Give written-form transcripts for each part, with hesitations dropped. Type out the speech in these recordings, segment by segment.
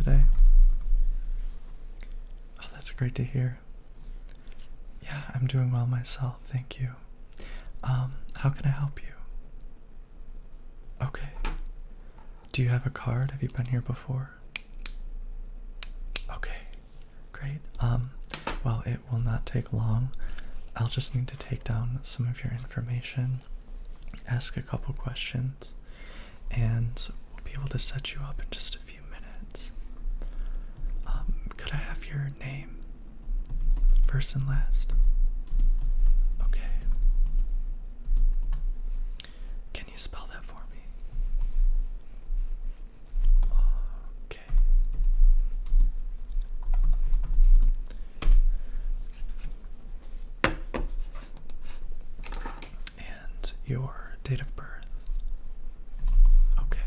today? Oh, that's great to hear. Yeah, I'm doing well myself, thank you. How can I help you? Okay. Do you have a card? Have you been here before? Okay, great. Well, it will not take long. I'll just need to take down some of your information, ask a couple questions, and we'll be able to set you up in just a few minutes. Could I have your name? First and last. Okay. Can you spell that for me? Okay. And your date of birth. Okay.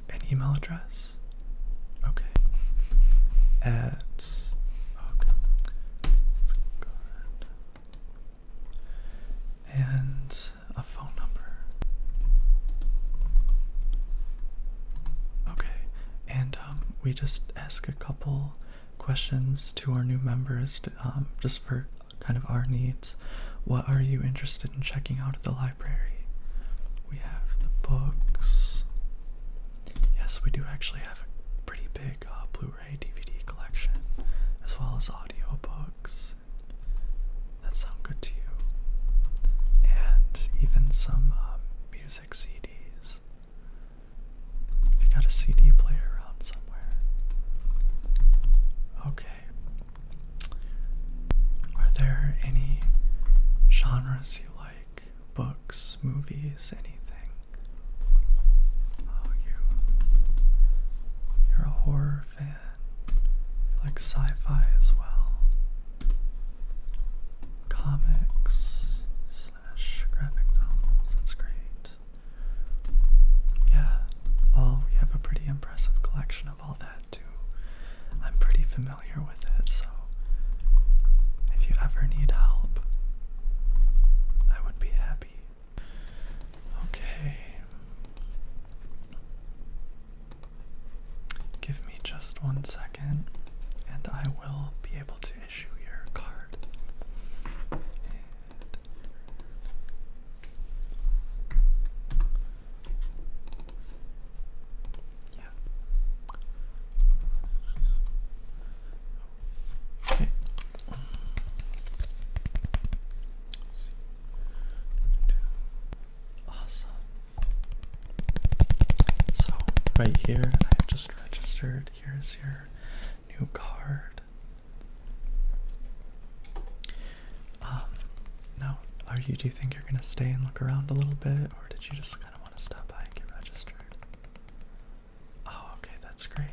An email address. Okay. Okay. Good. And a phone number. Okay. And we just ask a couple questions to our new members to, just for kind of our needs. What are you interested in checking out at the library? We have the books. Yes, we do actually have a pretty big Blu-ray DVD collection, as well as audiobooks. That sound good to you? And even some music CDs. If you got a CD player around somewhere. Okay. Are there any genres you like? Books, movies, anything? Oh, you're a horror fan. You like sci-fi as well. Comics / graphic novels. That's great. Yeah. Oh, we have a pretty impressive collection of all that too. I'm pretty familiar with it, so if you ever need help, I would be happy. Okay. Give me just 1 second, and I will be able to issue your card. Yeah. Okay. Awesome. So, right here, I've just registered. Here's your new card. Now, do you think you're gonna stay and look around a little bit, or did you just kind of want to stop by and get registered? Oh, okay, that's great.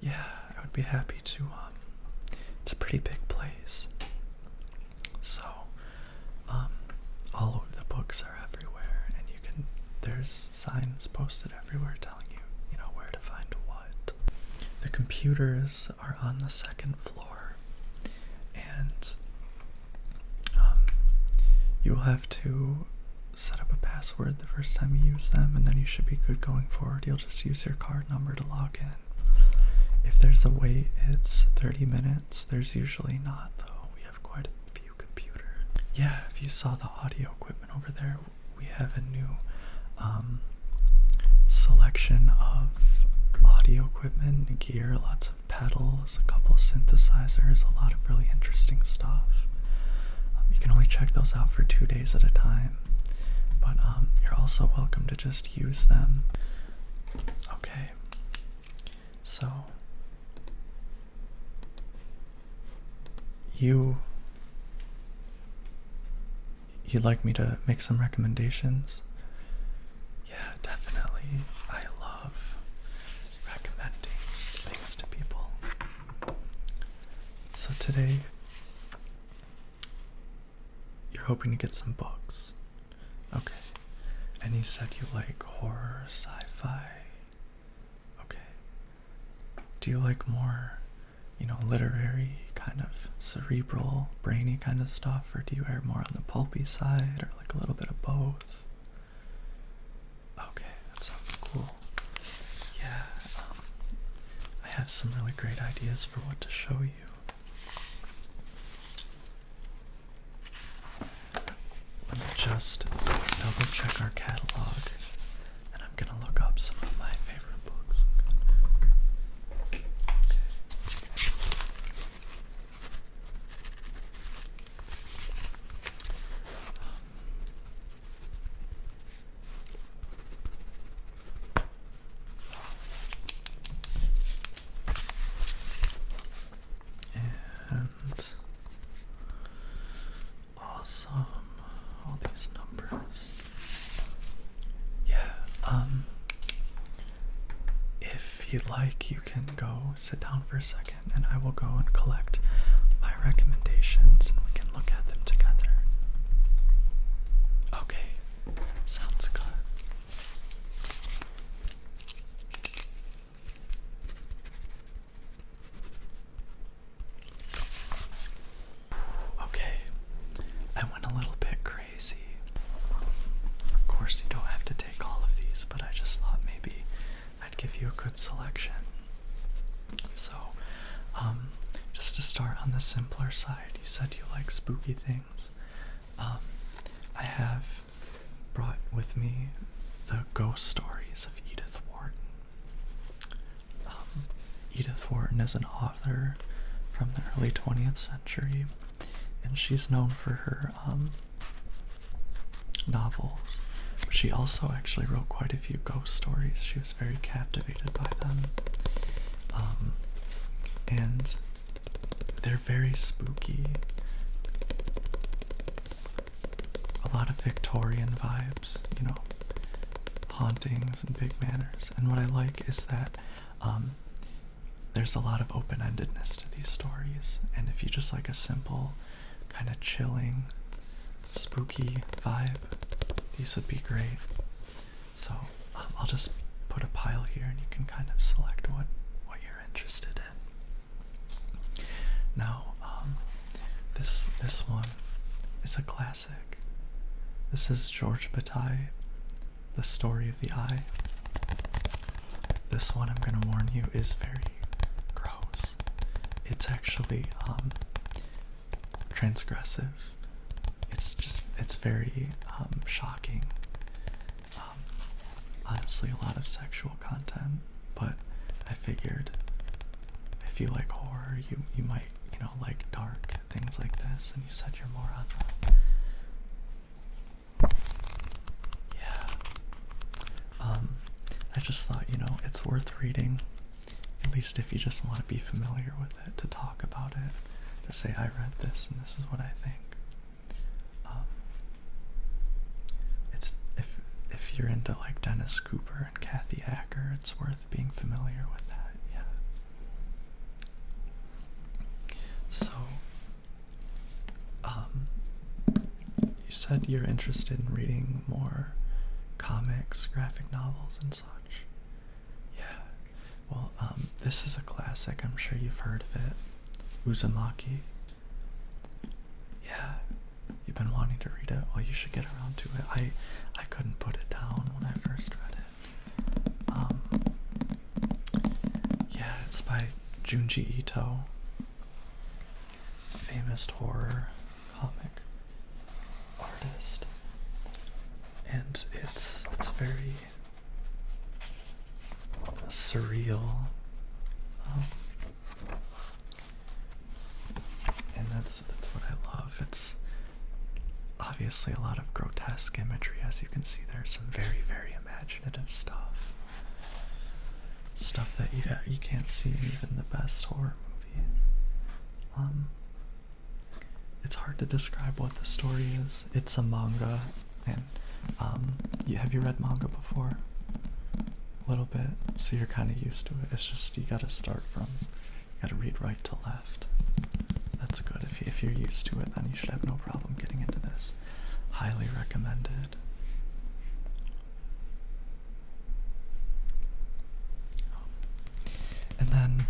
Yeah, I would be happy to. It's a pretty big place, so all of the books are everywhere, and there's signs posted everywhere telling you, where to find what. The computers are on the 2nd floor, and you will have to set up a password the first time you use them, and then you should be good going forward. You'll just use your card number to log in. If there's a wait, it's 30 minutes. There's usually not, though. We have quite a few computers. Yeah, if you saw the audio equipment over there, we have a new selection of audio equipment and gear, lots of pedals, a couple synthesizers, a lot of really interesting stuff. You can only check those out for 2 days at a time, but you're also welcome to just use them. Okay, so you'd like me to make some recommendations? Yeah, definitely. I love recommending things to people. So today, you're hoping to get some books. Okay. And you said you like horror, sci-fi. Okay. Do you like more, literary, kind of cerebral, brainy kind of stuff, or do you err more on the pulpy side, or like a little bit of both? Okay, that sounds cool. Yeah, I have some really great ideas for what to show you. Let me just double check our catalog, and I'm gonna look up some of my favorite books. And awesome, all these numbers. Yeah, if you'd like, you can go sit down for a second and I will go and collect my recommendations and we can look at them together. Okay, sounds good. Okay, I went a little bit crazy. Of course, you don't have to take all of these, but I just thought maybe I'd give you a good selection. So, just to start on the simpler side, you said you like spooky things. I have brought with me the Ghost Stories of Edith Wharton. Edith Wharton is an author from the early 20th century, and she's known for her novels, but she also actually wrote quite a few ghost stories. She was very captivated by them, and they're very spooky. A lot of Victorian vibes, hauntings and big manners. And what I like is that there's a lot of open-endedness to these stories, and if you just like a simple, kind of chilling, spooky vibe, these would be great. So I'll just put a pile here and you can kind of select what you're interested in. Now, this one is a classic. This is George Bataille, The Story of the Eye. This one, I'm gonna warn you, is very gross. It's actually transgressive. It's very shocking. Honestly, a lot of sexual content, but I figured if you like horror, you might, like dark things like this, and you said you're more on that. Yeah. I just thought, it's worth reading, at least if you just want to be familiar with it, to talk about it, to say I read this and this is what I think. If you're into like Dennis Cooper and Kathy Acker, it's worth being familiar with that. Yeah. So, you said you're interested in reading more comics, graphic novels, and such. Yeah. Well, this is a classic. I'm sure you've heard of it. Uzumaki. Yeah. You've been wanting to read it. Well, you should get around to it. I couldn't put it down when I first read it. Yeah, it's by Junji Ito, famous horror comic artist, and it's very surreal, and that's what I love. It's obviously a lot of grotesque imagery. As you can see, there's some very, very imaginative stuff that you can't see in even the best horror movies. It's hard to describe what the story is. It's a manga, and have you read manga before? A little bit, so you're kind of used to it. It's just you gotta read right to left. That's good. If you're used to it, then you should have no problem getting into this. Highly recommended. And then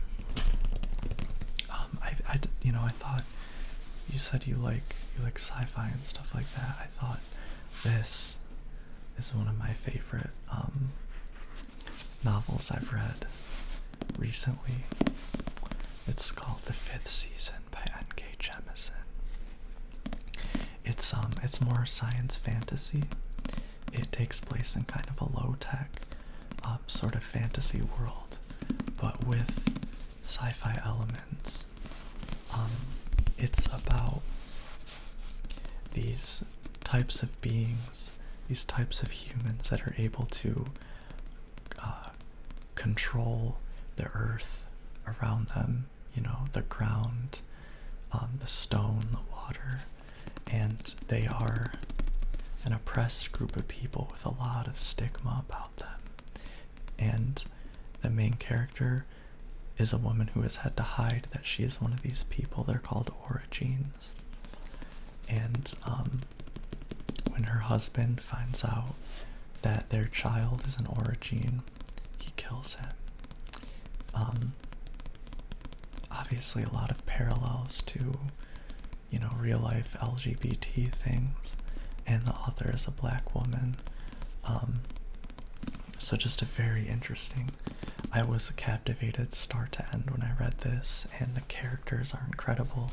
you said you like sci-fi and stuff like that. I thought this is one of my favorite novels I've read recently. It's called The Fifth Season by N.K. Jemisin. It's more science fantasy. It takes place in kind of a low-tech sort of fantasy world, but with sci-fi elements. It's about these types of beings, these types of humans that are able to control the earth around them, the ground, the stone, the water, and they are an oppressed group of people with a lot of stigma about them. And the main character is a woman who has had to hide that she is one of these people. They're called Origines. And when her husband finds out that their child is an Origine, he kills him. Obviously a lot of parallels to, real life LGBT things, and the author is a black woman. So just a very interesting. I was captivated start to end when I read this, and the characters are incredible,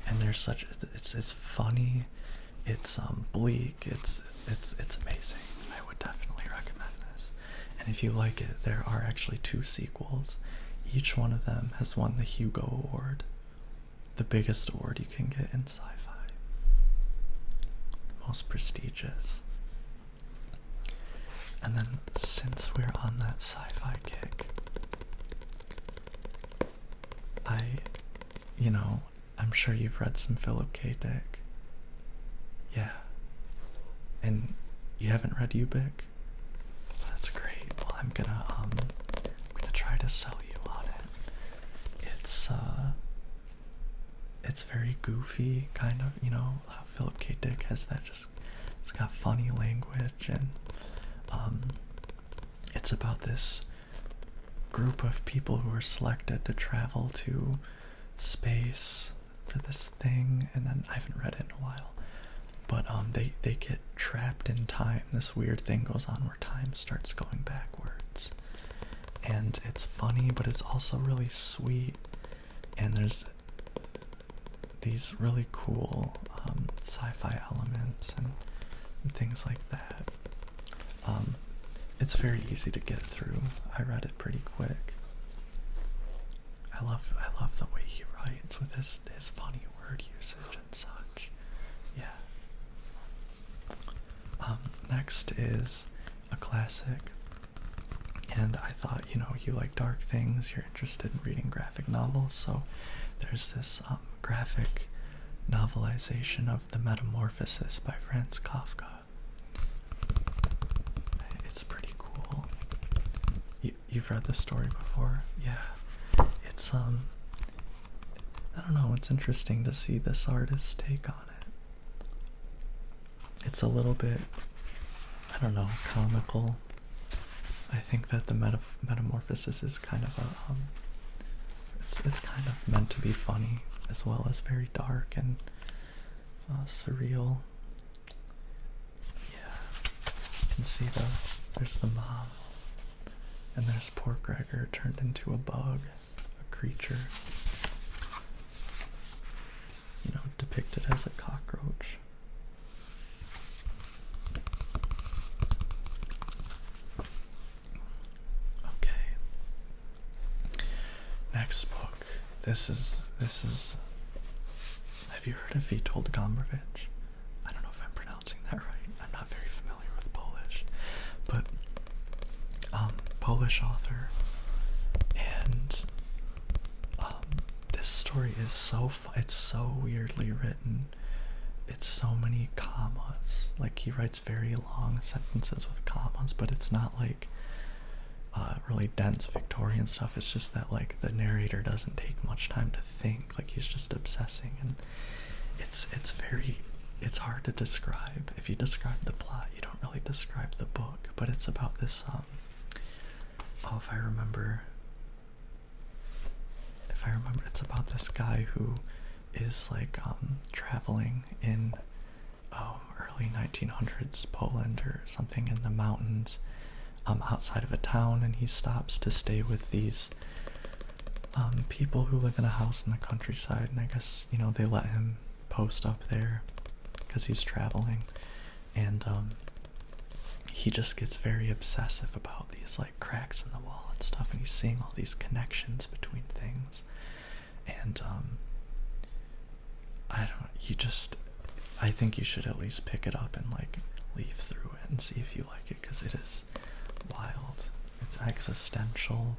and there's it's funny, it's bleak, it's amazing. I would definitely recommend this. And if you like it, there are actually 2 sequels. Each one of them has won the Hugo Award, the biggest award you can get in sci-fi, most prestigious. And then, since we're on that sci-fi kick, I'm sure you've read some Philip K. Dick. Yeah. And you haven't read Ubik? That's great. Well, I'm gonna try to sell you on it. It's very goofy, kind of, how Philip K. Dick has that it's got funny language, and it's about this group of people who are selected to travel to space for this thing, and then I haven't read it in a while, but they get trapped in time. This weird thing goes on where time starts going backwards, and it's funny, but it's also really sweet, and there's these really cool sci-fi elements and things like that. It's very easy to get through. I read it pretty quick. I love the way he writes with his funny word usage and such. Yeah. Next is a classic, and I thought, you like dark things, you're interested in reading graphic novels, so there's this graphic novelization of The Metamorphosis by Franz Kafka. It's pretty cool. You've read this story before? Yeah. It's I don't know, it's interesting to see this artist's take on it. It's a little bit, I don't know, comical. I think that the Metamorphosis is kind of a it's kind of meant to be funny as well as very dark and surreal. Yeah, you can see there's the mom, and there's poor Gregor turned into a bug, a creature, depicted as a cockroach. Okay. Next book. This is. Have you heard of Witold Gombrowicz? I don't know if I'm pronouncing that right. I'm not very familiar with Polish, but Polish author, and this story is it's so weirdly written. It's so many commas. Like, he writes very long sentences with commas, but it's not like really dense Victorian stuff. It's just that, like, the narrator doesn't take much time to think. Like, he's just obsessing, and it's hard to describe. If you describe the plot, you don't really describe the book. But it's about this if I remember, it's about this guy who is like traveling in early 1900s Poland or something in the mountains outside of a town, and he stops to stay with these people who live in a house in the countryside, and I guess, you know, they let him post up there because he's traveling, and he just gets very obsessive about these like cracks in the wall and stuff, and he's seeing all these connections between things, and I think you should at least pick it up and like leaf through it and see if you like it, because it is wild. It's existential,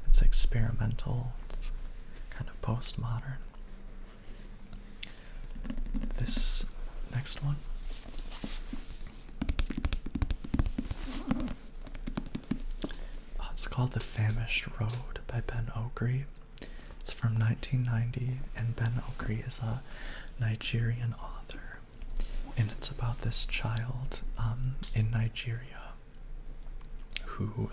it's experimental, it's kind of postmodern. This next one, it's called The Famished Road by Ben Okri. It's from 1990, and Ben Okri is a Nigerian author, and it's about this child in Nigeria who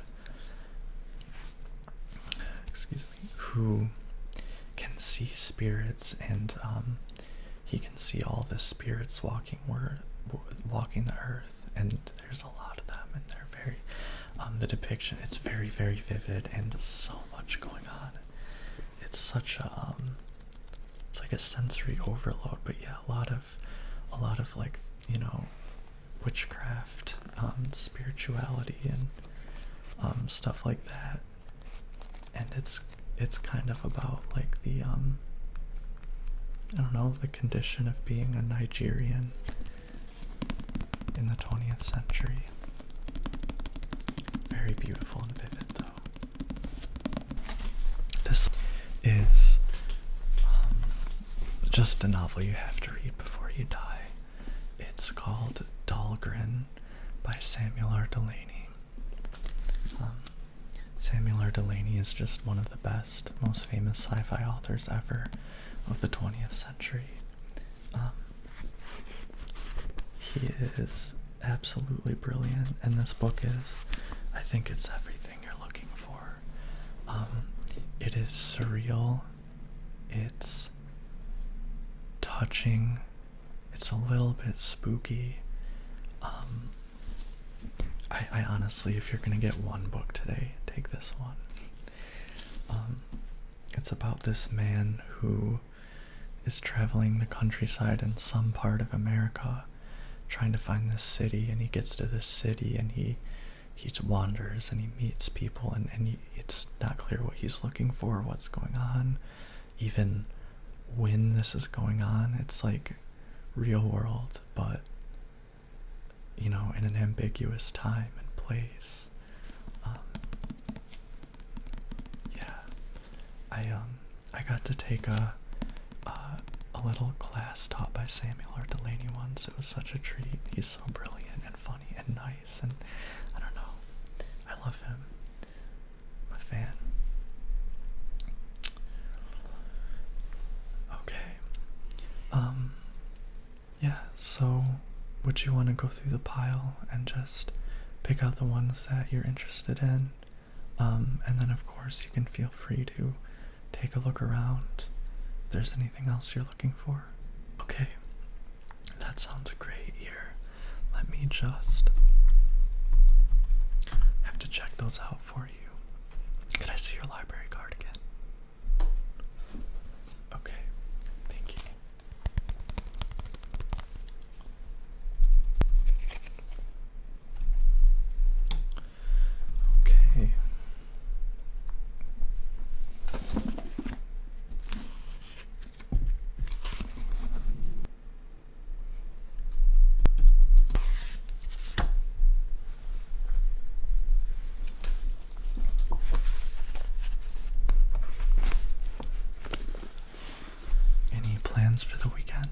can see spirits, and he can see all the spirits walking the earth, and there's a lot of them, and they're very the depiction, it's very, very vivid, and so much going on. It's such a it's like a sensory overload, but yeah, a lot of like, you know, witchcraft, spirituality, and stuff like that. And it's kind of about like the I don't know, the condition of being a Nigerian in the 20th century. Very beautiful and vivid, though. This is just a novel you have to read before you die. It's called Dahlgren by Samuel R. Delany. Samuel R. Delany is just one of the best, most famous sci-fi authors ever of the 20th century. He is absolutely brilliant, and this book is, I think it's everything you're looking for. It is surreal, it's touching, it's a little bit spooky. I honestly, if you're gonna get one book today, take this one. It's about this man who is traveling the countryside in some part of America trying to find this city, and he gets to this city, and he wanders, and he meets people, and it's not clear what he's looking for, what's going on, even when this is going on. It's like real world, but, you know, in an ambiguous time and place. I got to take a little class taught by Samuel R. Delany once. It was such a treat. He's so brilliant and funny and nice, and I don't know, I love him. I'm a fan. Okay. Yeah, so would you want to go through the pile and just pick out the ones that you're interested in? And then of course you can feel free to take a look around if there's anything else you're looking for. Okay, that sounds great. Here, let me just have to check those out for you. Could I see your library card again? Okay, thank you. Okay. Any plans for the weekend?